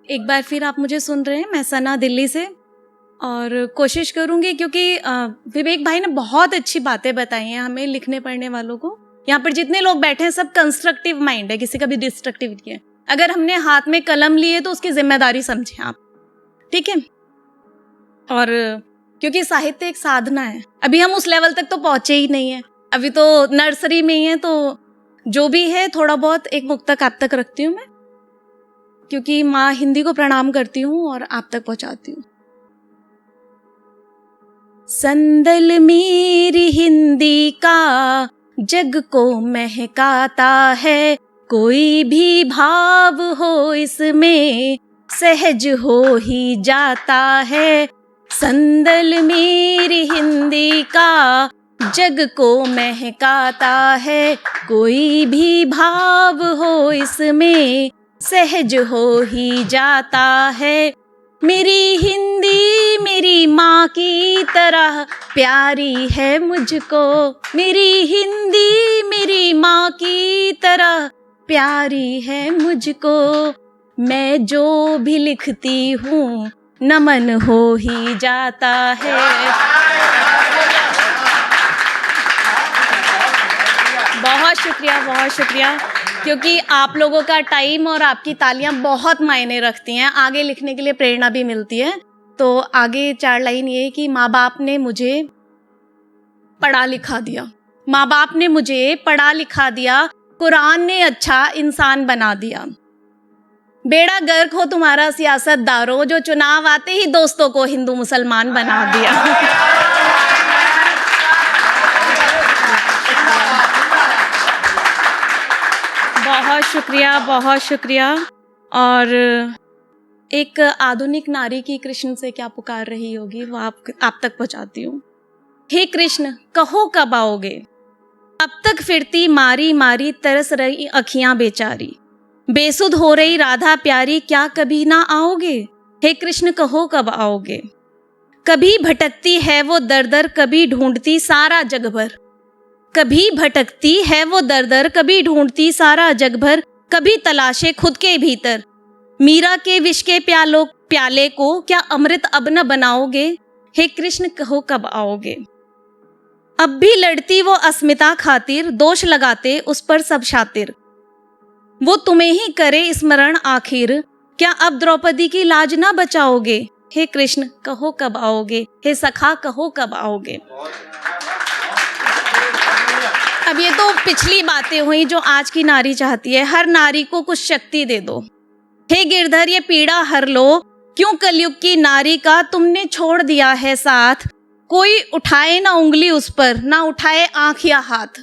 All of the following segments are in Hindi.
एक बार फिर आप मुझे सुन रहे हैं, मैं सना दिल्ली से। और कोशिश करूंगी क्योंकि विवेक भाई ने बहुत अच्छी बातें बताई हैं हमें लिखने पढ़ने वालों को। यहाँ पर जितने लोग बैठे हैं सब कंस्ट्रक्टिव माइंड है, किसी का भी डिस्ट्रक्टिव नहीं है। अगर हमने हाथ में कलम लिए तो उसकी जिम्मेदारी समझें आप, ठीक है। और क्योंकि साहित्य एक साधना है, अभी हम उस लेवल तक तो पहुंचे ही नहीं है, अभी तो नर्सरी में ही है। तो जो भी है थोड़ा बहुत एक मुक्तक आप तक रखती हूँ मैं, क्योंकि माँ हिंदी को प्रणाम करती हूँ और आप तक पहुंचाती हूँ। संदल मेरी हिंदी का जग को महकाता है, कोई भी भाव हो इसमें सहज हो ही जाता है। संदल मेरी हिंदी का जग को महकाता है, कोई भी भाव हो इसमें सहज हो ही जाता है। मेरी हिंदी मेरी माँ की तरह प्यारी है मुझको, मेरी हिंदी मेरी माँ की तरह प्यारी है मुझको। मैं जो भी लिखती हूँ नमन हो ही जाता है। बहुत शुक्रिया, बहुत शुक्रिया, क्योंकि आप लोगों का टाइम और आपकी तालियां बहुत मायने रखती हैं, आगे लिखने के लिए प्रेरणा भी मिलती है। तो आगे 4 लाइन ये कि माँ बाप ने मुझे पढ़ा लिखा दिया, माँ बाप ने मुझे पढ़ा लिखा दिया, कुरान ने अच्छा इंसान बना दिया। बेड़ा गर्क हो तुम्हारा सियासतदारों, जो चुनाव आते ही दोस्तों को हिंदू मुसलमान बना दिया। बहुत शुक्रिया, बहुत शुक्रिया। और एक आधुनिक नारी की कृष्ण से क्या पुकार रही होगी वो आप तक पहुंचाती हूँ। हे कृष्ण कहो कब आओगे, अब तक फिरती मारी मारी तरस रही अखियां बेचारी, बेसुध हो रही राधा प्यारी, क्या कभी ना आओगे। हे कृष्ण कहो कब आओगे। कभी भटकती है वो दर दर, कभी ढूंढती सारा जग भर, कभी भटकती है वो दर दर, कभी ढूंढती सारा जग भर, कभी तलाशे खुद के भीतर। मीरा के विष के प्याले को क्या अमृत अब न बनाओगे। हे कृष्ण कहो कब आओगे। अब भी लड़ती वो अस्मिता खातिर, दोष लगाते उस पर सब शातिर, वो तुम्हें ही करे स्मरण आखिर, क्या अब द्रौपदी की लाज ना बचाओगे। हे कृष्ण कहो कब आओगे। हे सखा कहो कब आओगे। अब ये तो पिछली बातें हुई जो आज की नारी चाहती है, हर नारी को कुछ शक्ति दे दो। हे गिरधर ये पीड़ा हर लो, क्यों कलयुग की नारी का तुमने छोड़ दिया है साथ। कोई उठाए ना उंगली उस पर, ना उठाए आंख या हाथ,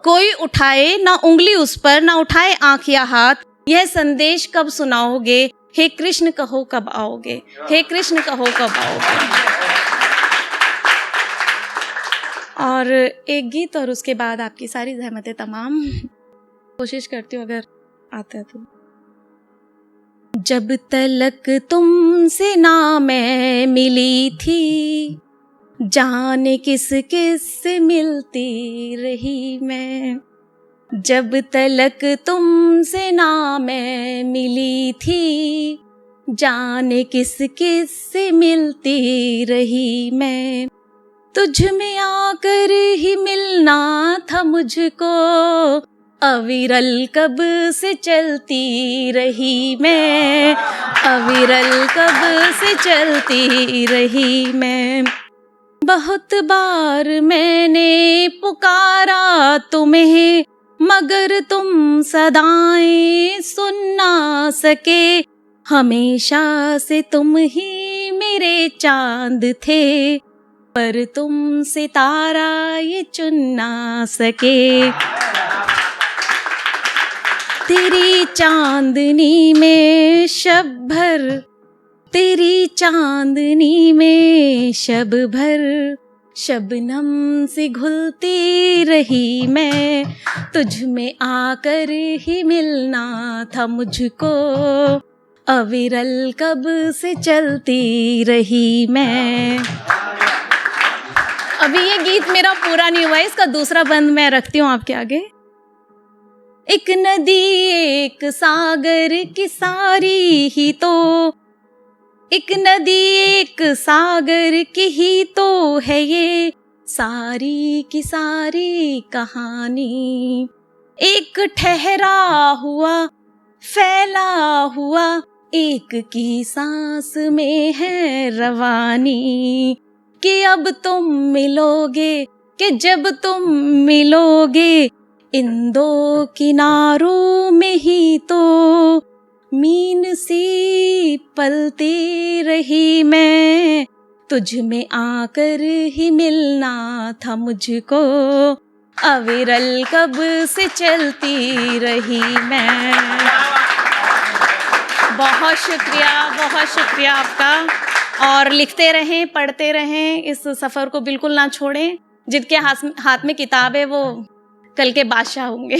कोई उठाए ना उंगली उस पर, ना उठाए आंख या हाथ, यह संदेश कब सुनाओगे। हे कृष्ण कहो कब आओगे। हे कृष्ण कहो कब आओगे। और एक गीत और उसके बाद आपकी सारी ज़हमतें तमाम। कोशिश करती हूँ अगर आता है तो। जब तलक तुमसे ना मैं मिली थी, जाने किस किस से मिलती रही मैं। जब तलक तुमसे ना मैं मिली थी, जाने किस किस से मिलती रही मैं। तुझ में आकर ही मिलना था मुझको, अविरल कब से चलती रही मैं, अविरल कब से चलती रही मैं। बहुत बार मैंने पुकारा तुम्हें, मगर तुम सदाएं सुन ना सके। हमेशा से तुम ही मेरे चांद थे, पर तुम सितारा ये चुन ना सके। तेरी चांदनी में शब भर, तेरी चांदनी में शब भर, शबनम से घुलती रही मैं। तुझ में आकर ही मिलना था मुझको, अविरल कब से चलती रही मैं। अभी ये गीत मेरा पूरा नहीं हुआ है, इसका दूसरा बंद मैं रखती हूँ आपके आगे। एक नदी एक सागर की सारी ही तो, एक नदी एक सागर की ही तो है ये सारी की सारी कहानी। एक ठहरा हुआ फैला हुआ एक की सांस में है रवानी, कि अब तुम मिलोगे, कि जब तुम मिलोगे इन दो किनारों में ही तो मीन सी पलती रही मैं, तुझ में आकर ही मिलना था मुझको, अविरल कब से चलती रही मैं। बहुत शुक्रिया आपका। और लिखते रहें, पढ़ते रहें, इस सफ़र को बिल्कुल ना छोड़ें। जिनके हाथ में किताब है वो कल के बादशाह होंगे।